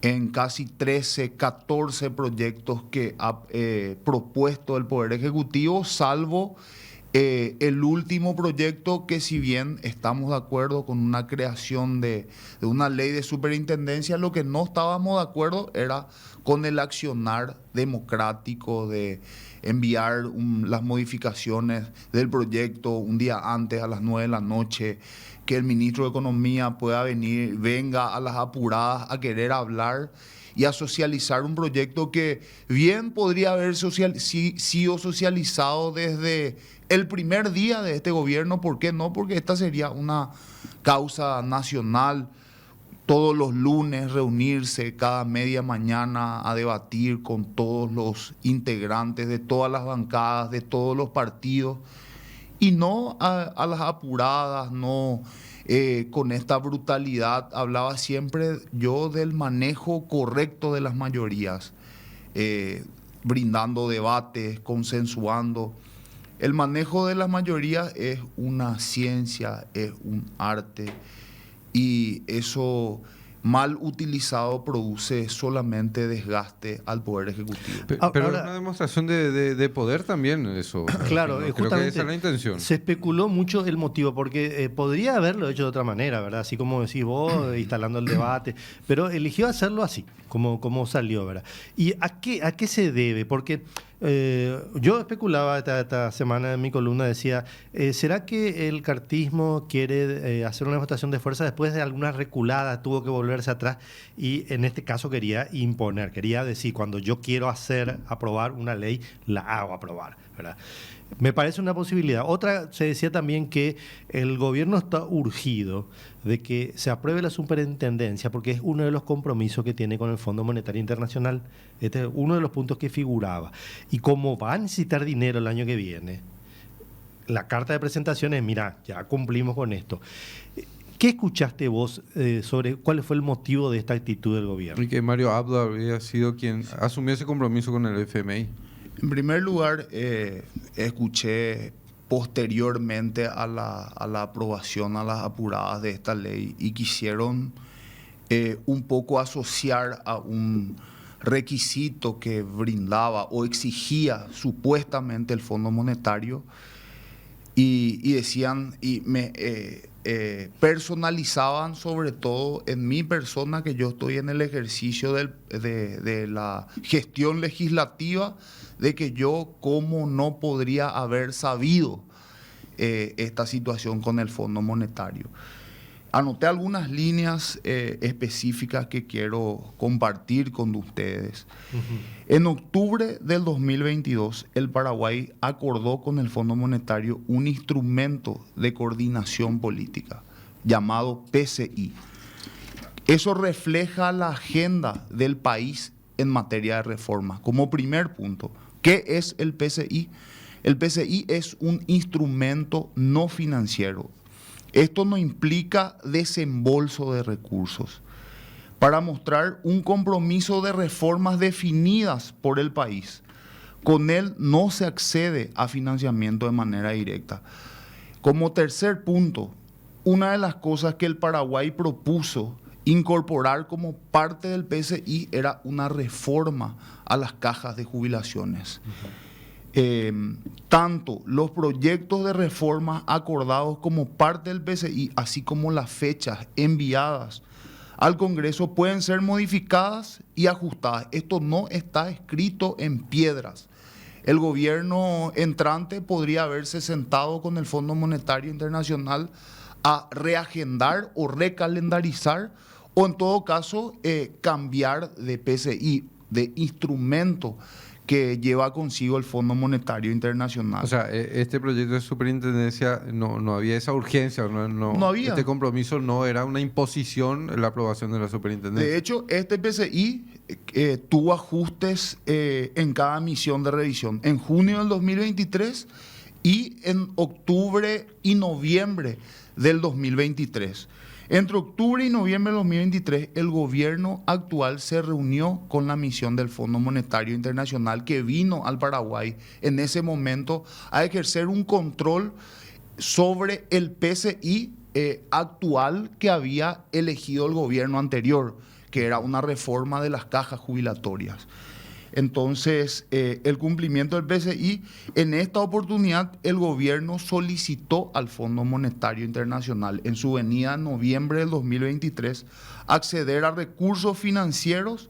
en casi 13, 14 proyectos que ha propuesto el Poder Ejecutivo, salvo el último proyecto que, si bien estamos de acuerdo con una creación de una ley de superintendencia, lo que no estábamos de acuerdo era con el accionar democrático de enviar las modificaciones del proyecto un día antes a las 9 de la noche, que el ministro de Economía venga a las apuradas a querer hablar y a socializar un proyecto que bien podría haber sido socializado desde el primer día de este gobierno. ¿Por qué no? Porque esta sería una causa nacional. Todos los lunes reunirse cada media mañana a debatir con todos los integrantes de todas las bancadas, de todos los partidos, y no a las apuradas, no con esta brutalidad. Hablaba siempre yo del manejo correcto de las mayorías, brindando debates, consensuando. El manejo de las mayorías es una ciencia, es un arte, y eso mal utilizado produce solamente desgaste al Poder Ejecutivo. Pero es una demostración de poder también eso. Claro, Creo que justamente esa es la intención. se especuló mucho el motivo, porque podría haberlo hecho de otra manera, ¿verdad? Así como decís vos, instalando el debate, pero eligió hacerlo así, como salió, ¿verdad? ¿Y a qué se debe? Porque yo especulaba esta semana en mi columna, decía, ¿será que el cartismo quiere hacer una demostración de fuerza después de algunas reculadas, tuvo que volverse atrás y en este caso quería imponer, quería decir, cuando yo quiero aprobar una ley, la hago aprobar, ¿verdad? Me parece una posibilidad. Otra, se decía también que el gobierno está urgido de que se apruebe la superintendencia porque es uno de los compromisos que tiene con el Fondo Monetario Internacional. Este es uno de los puntos que figuraba. Y como va a necesitar dinero el año que viene, la carta de presentación es, mira, ya cumplimos con esto. ¿Qué escuchaste vos sobre cuál fue el motivo de esta actitud del gobierno? Y que Mario Abdo había sido quien asumió ese compromiso con el FMI. En primer lugar, escuché posteriormente a la aprobación a las apuradas de esta ley, y quisieron un poco asociar a un requisito que brindaba o exigía supuestamente el Fondo Monetario, y decían, personalizaban sobre todo en mi persona, que yo estoy en el ejercicio de la gestión legislativa, de que yo cómo no podría haber sabido esta situación con el Fondo Monetario. Anoté algunas líneas específicas que quiero compartir con ustedes. En octubre del 2022, el Paraguay acordó con el Fondo Monetario un instrumento de coordinación política llamado PCI. Eso refleja la agenda del país en materia de reforma. Como primer punto, ¿qué es el PCI? El PCI es un instrumento no financiero. Esto no implica desembolso de recursos, para mostrar un compromiso de reformas definidas por el país. Con él no se accede a financiamiento de manera directa. Como tercer punto, una de las cosas que el Paraguay propuso incorporar como parte del PCI era una reforma a las cajas de jubilaciones. Tanto los proyectos de reforma acordados como parte del PCI, así como las fechas enviadas al Congreso, pueden ser modificadas y ajustadas. Esto no está escrito en piedras. El gobierno entrante podría haberse sentado con el Fondo Monetario Internacional a reagendar o recalendarizar, o en todo caso cambiar de PCI, de instrumento que lleva consigo el Fondo Monetario Internacional. O sea, este proyecto de superintendencia no había esa urgencia, No había. Este compromiso no era una imposición la aprobación de la superintendencia. De hecho, este PCI tuvo ajustes en cada misión de revisión, en junio del 2023 y en octubre y noviembre del 2023. Entre octubre y noviembre del 2023, el gobierno actual se reunió con la misión del Fondo Monetario Internacional, que vino al Paraguay en ese momento a ejercer un control sobre el PCI actual que había elegido el gobierno anterior, que era una reforma de las cajas jubilatorias. Entonces, el cumplimiento del PCI, en esta oportunidad el gobierno solicitó al Fondo Monetario Internacional en su venida en noviembre del 2023 acceder a recursos financieros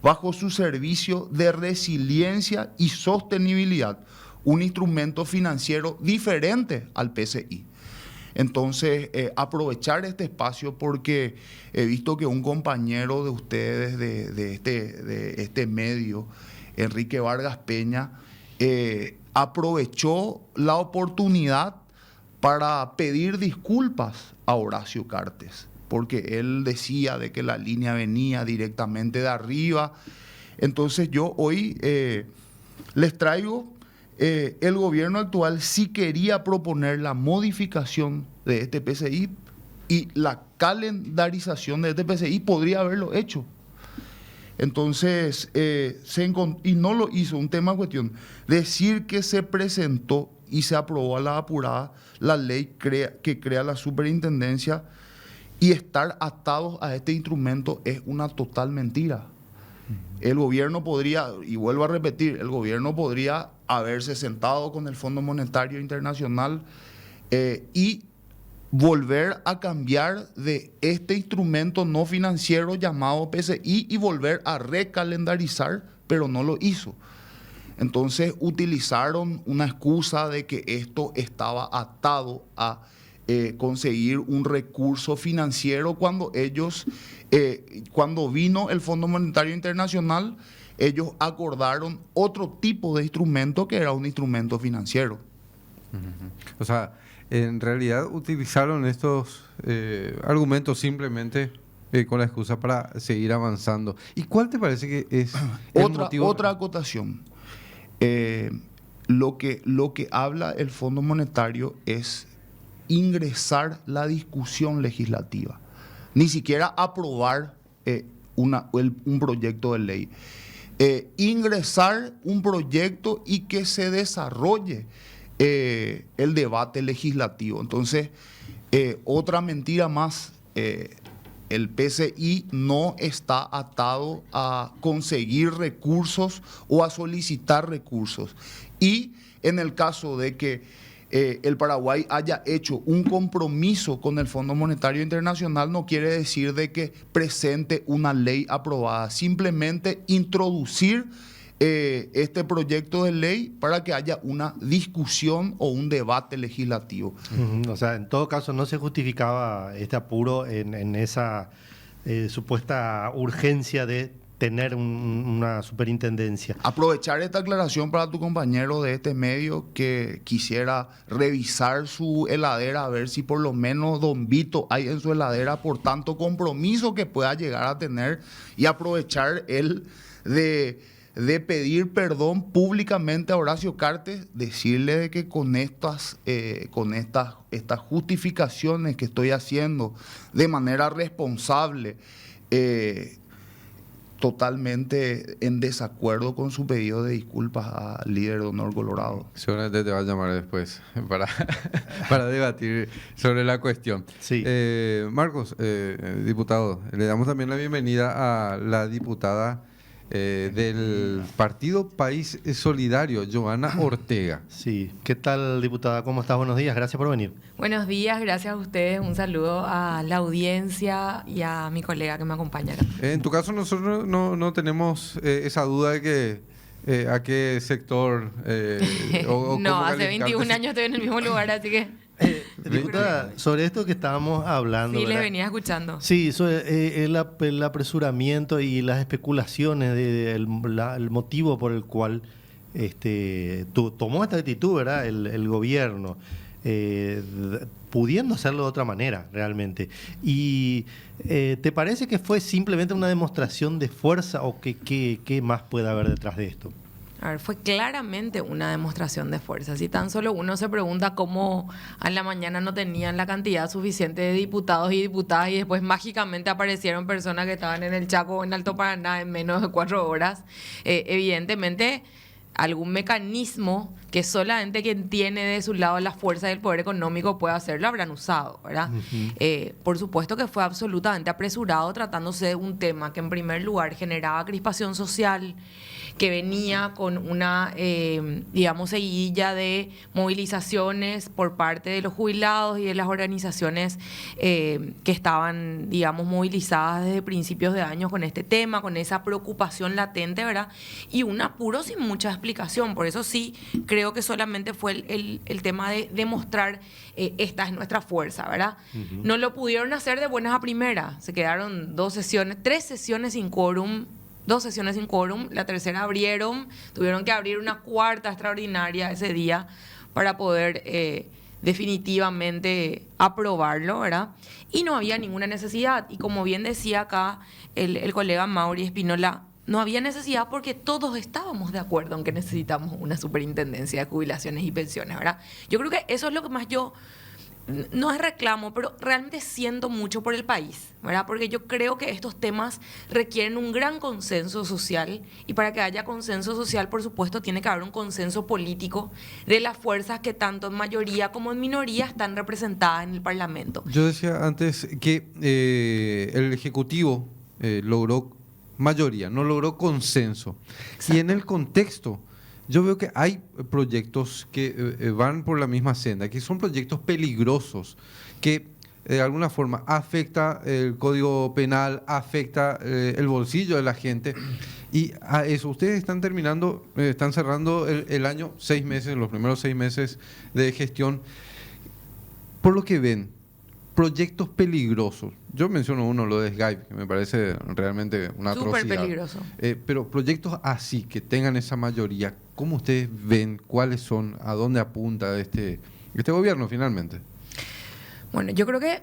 bajo su servicio de resiliencia y sostenibilidad, un instrumento financiero diferente al PCI. Entonces, aprovechar este espacio porque he visto que un compañero de ustedes de este medio, Enrique Vargas Peña, aprovechó la oportunidad para pedir disculpas a Horacio Cartes, porque él decía de que la línea venía directamente de arriba. Entonces yo hoy les traigo... el gobierno actual sí quería proponer la modificación de este PCI y la calendarización de este PCI podría haberlo hecho. Entonces, y no lo hizo, un tema cuestión. Decir que se presentó y se aprobó a la apurada la ley que crea la superintendencia y estar atados a este instrumento es una total mentira. El gobierno podría, y vuelvo a repetir, el gobierno podría haberse sentado con el Fondo Monetario Internacional y volver a cambiar de este instrumento no financiero llamado PCI y volver a recalendarizar, pero no lo hizo. Entonces utilizaron una excusa de que esto estaba atado a conseguir un recurso financiero cuando ellos, cuando vino el Fondo Monetario Internacional, ellos acordaron otro tipo de instrumento que era un instrumento financiero. O sea, en realidad utilizaron estos argumentos simplemente con la excusa para seguir avanzando. ¿Y cuál te parece que es el motivo? Otra acotación. Lo que habla el Fondo Monetario es ingresar la discusión legislativa, ni siquiera aprobar un proyecto de ley. Ingresar un proyecto y que se desarrolle el debate legislativo. Entonces, otra mentira más, el PCI no está atado a conseguir recursos o a solicitar recursos. Y en el caso de que el Paraguay haya hecho un compromiso con el Fondo Monetario Internacional, no quiere decir de que presente una ley aprobada, simplemente introducir este proyecto de ley para que haya una discusión o un debate legislativo. O sea, en todo caso no se justificaba este apuro en esa supuesta urgencia de tener una superintendencia. Aprovechar esta aclaración para tu compañero de este medio que quisiera revisar su heladera, a ver si por lo menos Don Vito hay en su heladera por tanto compromiso que pueda llegar a tener, y aprovechar él de pedir perdón públicamente a Horacio Cartes, decirle de que con estas justificaciones que estoy haciendo de manera responsable, totalmente en desacuerdo con su pedido de disculpas al líder de Honor Colorado. Seguramente te va a llamar después para debatir sobre la cuestión. Sí. Marcos, diputado, le damos también la bienvenida a la diputada del Partido País Solidario, Joana Ortega. Sí. ¿Qué tal, diputada? ¿Cómo estás? Buenos días. Gracias por venir. Buenos días, gracias a ustedes. Un saludo a la audiencia y a mi colega que me acompaña acá. En tu caso, nosotros no tenemos esa duda de que a qué sector o no, cómo hace calificarte. 21 años estoy en el mismo lugar, así que... Diputada, sobre esto que estábamos hablando... Sí, les ¿verdad? venía escuchando. Sí, sobre el apresuramiento y las especulaciones el motivo por el cual tomó esta actitud, ¿verdad? El gobierno, pudiendo hacerlo de otra manera, realmente. Y ¿te parece que fue simplemente una demostración de fuerza o qué más puede haber detrás de esto? A ver, fue claramente una demostración de fuerza. Si tan solo uno se pregunta cómo a la mañana no tenían la cantidad suficiente de diputados y diputadas y después mágicamente aparecieron personas que estaban en el Chaco o en Alto Paraná en menos de 4 horas, evidentemente algún mecanismo que solamente quien tiene de su lado la fuerza del poder económico puede hacerlo, habrán usado, ¿verdad? Por supuesto que fue absolutamente apresurado, tratándose de un tema que en primer lugar generaba crispación social, que venía con una, digamos, seguidilla de movilizaciones por parte de los jubilados y de las organizaciones que estaban, digamos, movilizadas desde principios de año con este tema, con esa preocupación latente, ¿verdad? Y un apuro sin mucha explicación. Por eso sí creo que solamente fue el tema de demostrar esta es nuestra fuerza, ¿verdad? No lo pudieron hacer de buenas a primeras. Se quedaron 3 sesiones sin quórum. 2 sesiones sin quórum, la tercera abrieron, tuvieron que abrir una cuarta extraordinaria ese día para poder definitivamente aprobarlo, ¿verdad? Y no había ninguna necesidad. Y como bien decía acá el colega Mauri Espinola, no había necesidad porque todos estábamos de acuerdo en que necesitamos una superintendencia de jubilaciones y pensiones, ¿verdad? Yo creo que eso es lo que más yo... No es reclamo, pero realmente siento mucho por el país, ¿verdad? Porque yo creo que estos temas requieren un gran consenso social y para que haya consenso social, por supuesto, tiene que haber un consenso político de las fuerzas que tanto en mayoría como en minoría están representadas en el Parlamento. Yo decía antes que el Ejecutivo logró mayoría, no logró consenso. Exacto. Y en el contexto... Yo veo que hay proyectos que van por la misma senda, que son proyectos peligrosos, que de alguna forma afecta el Código Penal, afecta el bolsillo de la gente. Y a eso, ustedes están están cerrando el año 6 meses, los primeros 6 meses de gestión. Por lo que ven, proyectos peligrosos. Yo menciono uno, lo de Skype, que me parece realmente una atrocidad. Súper peligroso. Pero proyectos así, que tengan esa mayoría, ¿cómo ustedes ven? ¿Cuáles son? ¿A dónde apunta este gobierno finalmente? Bueno, yo creo que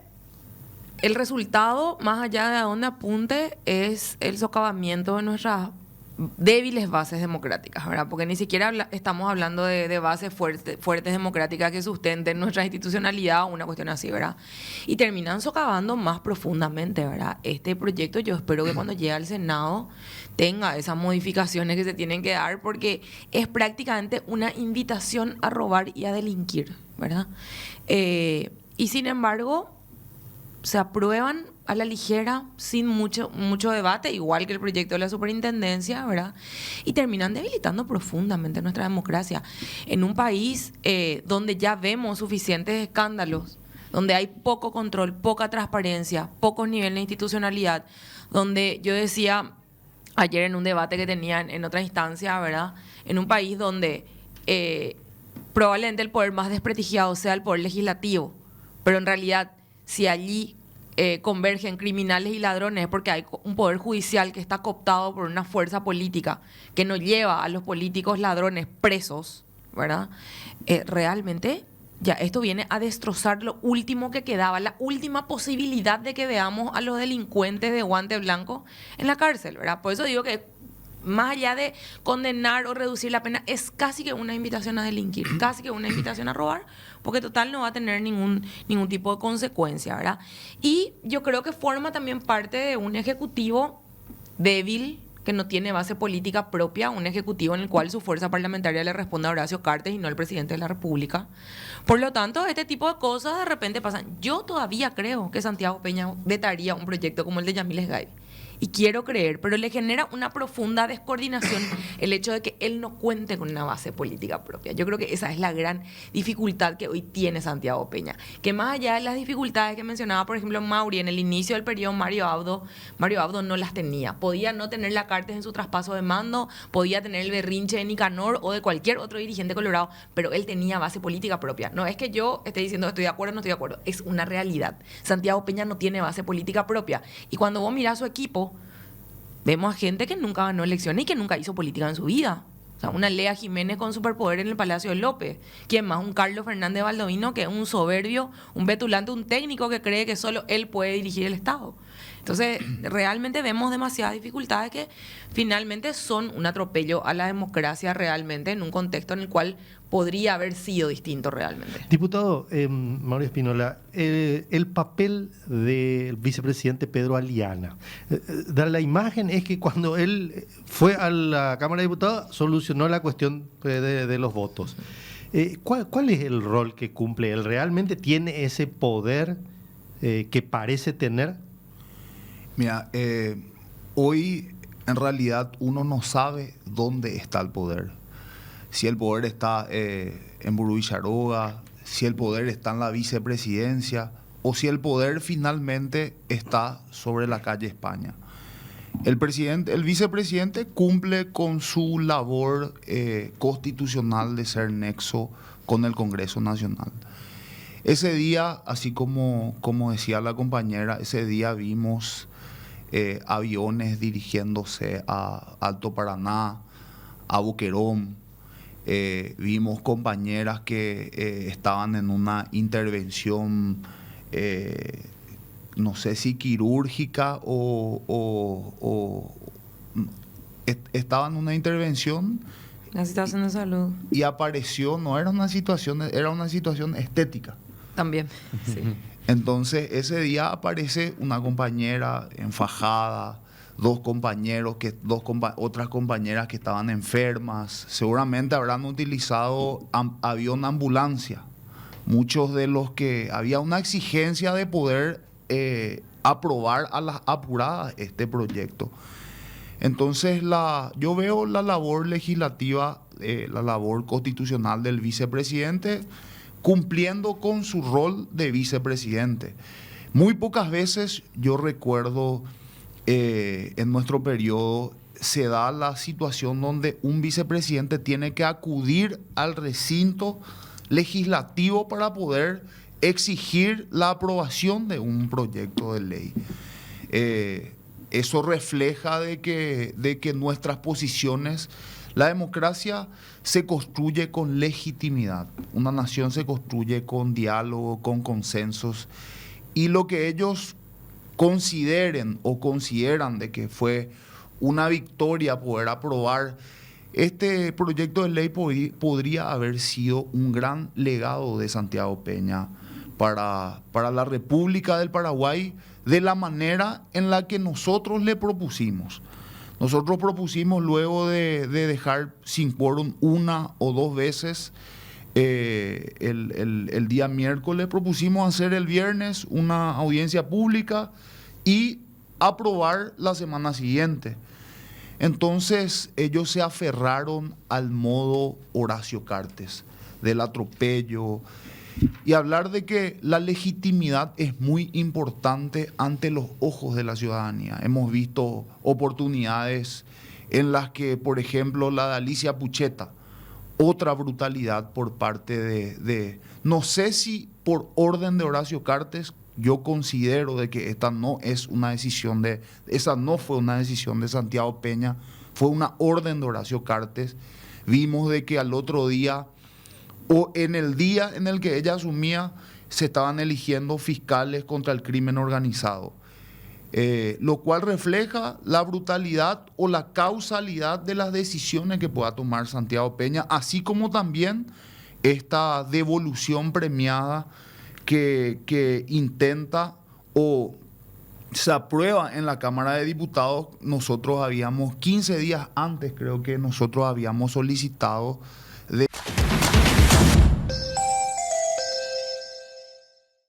el resultado, más allá de a dónde apunte, es el socavamiento de nuestras débiles bases democráticas, ¿verdad? Porque ni siquiera estamos hablando de bases fuertes democráticas que sustenten nuestra institucionalidad o una cuestión así, ¿verdad? Y terminan socavando más profundamente, ¿verdad? Este proyecto yo espero que cuando llegue al Senado tenga esas modificaciones que se tienen que dar porque es prácticamente una invitación a robar y a delinquir, ¿verdad? Y sin embargo, se aprueban a la ligera, sin mucho debate, igual que el proyecto de la superintendencia, ¿verdad? Y terminan debilitando profundamente nuestra democracia. En un país donde ya vemos suficientes escándalos, donde hay poco control, poca transparencia, pocos niveles de institucionalidad, donde yo decía ayer en un debate que tenían en otra instancia, ¿verdad? En un país donde probablemente el poder más desprestigiado sea el poder legislativo, pero en realidad si allí convergen criminales y ladrones porque hay un poder judicial que está cooptado por una fuerza política que no lleva a los políticos ladrones presos, ¿verdad? Realmente ya esto viene a destrozar lo último que quedaba, la última posibilidad de que veamos a los delincuentes de guante blanco en la cárcel, ¿verdad? Por eso digo que más allá de condenar o reducir la pena, es casi que una invitación a delinquir, casi que una invitación a robar, porque total no va a tener ningún tipo de consecuencia, ¿verdad? Y yo creo que forma también parte de un ejecutivo débil, que no tiene base política propia, un ejecutivo en el cual su fuerza parlamentaria le responde a Horacio Cartes y no al presidente de la República. Por lo tanto, este tipo de cosas de repente pasan. Yo todavía creo que Santiago Peña vetaría un proyecto como el de Yamil Sgaib. Y quiero creer, pero le genera una profunda descoordinación el hecho de que él no cuente con una base política propia. Yo creo que esa es la gran dificultad que hoy tiene Santiago Peña. Que más allá de las dificultades que mencionaba, por ejemplo, Mauri, en el inicio del periodo Mario Abdo no las tenía. Podía no tener la Cartes en su traspaso de mando, podía tener el berrinche de Nicanor o de cualquier otro dirigente colorado, pero él tenía base política propia. No es que yo esté diciendo estoy de acuerdo o no estoy de acuerdo, es una realidad. Santiago Peña no tiene base política propia. Y cuando vos mirás su equipo, vemos a gente que nunca ganó elecciones y que nunca hizo política en su vida. O sea, una Lea Jiménez con superpoder en el Palacio de López. ¿Quién más? Un Carlos Fernández Baldovino que es un soberbio, un petulante, un técnico que cree que solo él puede dirigir el Estado. Entonces, realmente vemos demasiadas dificultades que finalmente son un atropello a la democracia realmente en un contexto en el cual podría haber sido distinto realmente. Diputado Mauricio Espínola, el papel del vicepresidente Pedro Aliana, dar la imagen es que cuando él fue a la Cámara de Diputados solucionó la cuestión de los votos. ¿Cuál es el rol que cumple? ¿Él realmente tiene ese poder que parece tener? Mira, hoy en realidad uno no sabe dónde está el poder. Si el poder está en Burú Villaroga, si el poder está en la vicepresidencia o si el poder finalmente está sobre la calle España. El vicepresidente cumple con su labor constitucional de ser nexo con el Congreso Nacional. Ese día, así como decía la compañera, ese día vimos aviones dirigiéndose a Alto Paraná, a Boquerón. Vimos compañeras que estaban en una intervención, no sé si quirúrgica estaban en una intervención. La situación de salud. Y apareció, no era una situación, era una situación estética. También, sí. Entonces, ese día aparece una compañera enfajada, otras compañeras que estaban enfermas. Seguramente habrán utilizado avión ambulancia. Muchos de los que había una exigencia de poder aprobar a las apuradas este proyecto. Entonces, yo veo la labor legislativa, la labor constitucional del vicepresidente cumpliendo con su rol de vicepresidente. Muy pocas veces yo recuerdo en nuestro periodo se da la situación donde un vicepresidente tiene que acudir al recinto legislativo para poder exigir la aprobación de un proyecto de ley. Eso refleja de que nuestras posiciones, la democracia se construye con legitimidad. Una nación se construye con diálogo, con consensos. Y lo que ellos consideren o consideran de que fue una victoria poder aprobar este proyecto de ley podría haber sido un gran legado de Santiago Peña para la República del Paraguay de la manera en la que nosotros le propusimos. Nosotros propusimos luego de dejar sin quórum una o dos veces el día miércoles, propusimos hacer el viernes una audiencia pública y aprobar la semana siguiente. Entonces ellos se aferraron al modo Horacio Cartes, del atropello, y hablar de que la legitimidad es muy importante ante los ojos de la ciudadanía. Hemos visto oportunidades en las que, por ejemplo, la de Alicia Pucheta, otra brutalidad por parte no sé si por orden de Horacio Cartes. Yo considero de que esa no fue una decisión de Santiago Peña, fue una orden de Horacio Cartes. Vimos de que al otro día, o en el día en el que ella asumía, se estaban eligiendo fiscales contra el crimen organizado, lo cual refleja la brutalidad o la causalidad de las decisiones que pueda tomar Santiago Peña, así como también esta devolución premiada que intenta o se aprueba en la Cámara de Diputados. Nosotros 15 días antes creo que nosotros habíamos solicitado